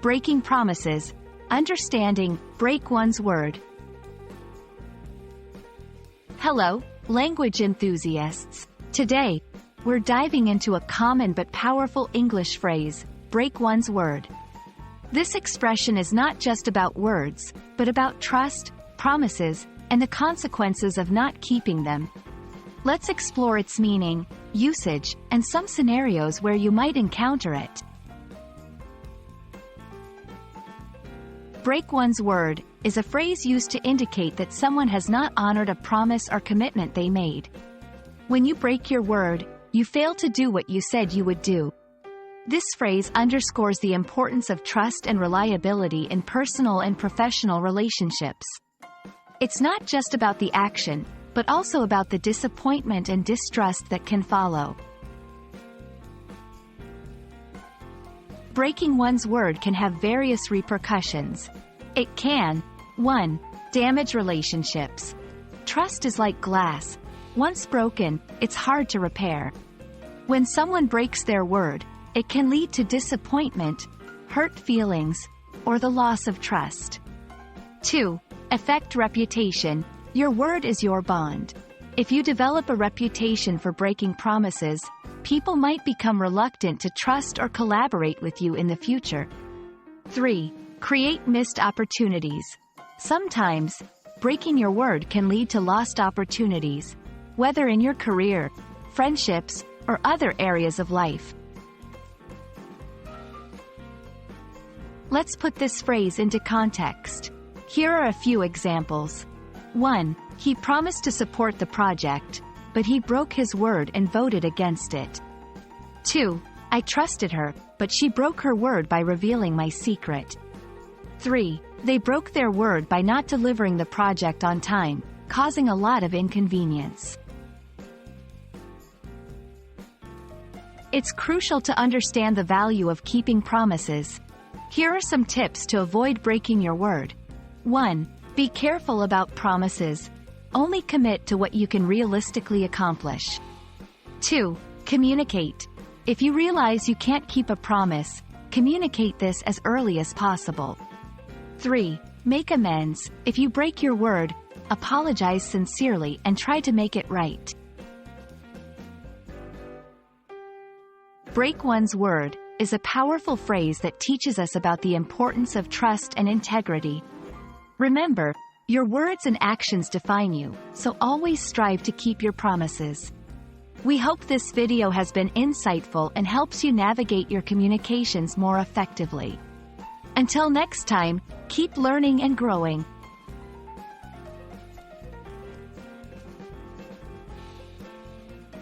breaking promises, understanding, break one's word. Hello, language enthusiasts. Today, we're diving into a common but powerful English phrase, break one's word. This expression is not just about words, but about trust, promises, and the consequences of not keeping them. Let's explore its meaning, usage, and some scenarios where you might encounter it. Break one's word is a phrase used to indicate that someone has not honored a promise or commitment they made. When you break your word, you fail to do what you said you would do. This phrase underscores the importance of trust and reliability in personal and professional relationships. It's not just about the action, but also about the disappointment and distrust that can follow. Breaking one's word can have various repercussions. It can: 1. Damage relationships. Trust is like glass. Once broken, it's hard to repair. When someone breaks their word, it can lead to disappointment, hurt feelings, or the loss of trust. 2. Affect reputation. Your word is your bond. If you develop a reputation for breaking promises, people might become reluctant to trust or collaborate with you in the future. 3. Create missed opportunities. Sometimes, breaking your word can lead to lost opportunities, whether in your career, friendships, or other areas of life. Let's put this phrase into context. Here are a few examples. 1. He promised to support the project, but he broke his word and voted against it. 2. I trusted her, but she broke her word by revealing my secret. 3. They broke their word by not delivering the project on time, causing a lot of inconvenience. It's crucial to understand the value of keeping promises. Here are some tips to avoid breaking your word. 1. Be careful about promises. Only commit to what you can realistically accomplish. 2. Communicate. If you realize you can't keep a promise, communicate this as early as possible. 3. Make amends. If you break your word, apologize sincerely and try to make it right. Break one's word is a powerful phrase that teaches us about the importance of trust and integrity. Remember, your words and actions define you, so always strive to keep your promises. We hope this video has been insightful and helps you navigate your communications more effectively. Until next time, keep learning and growing.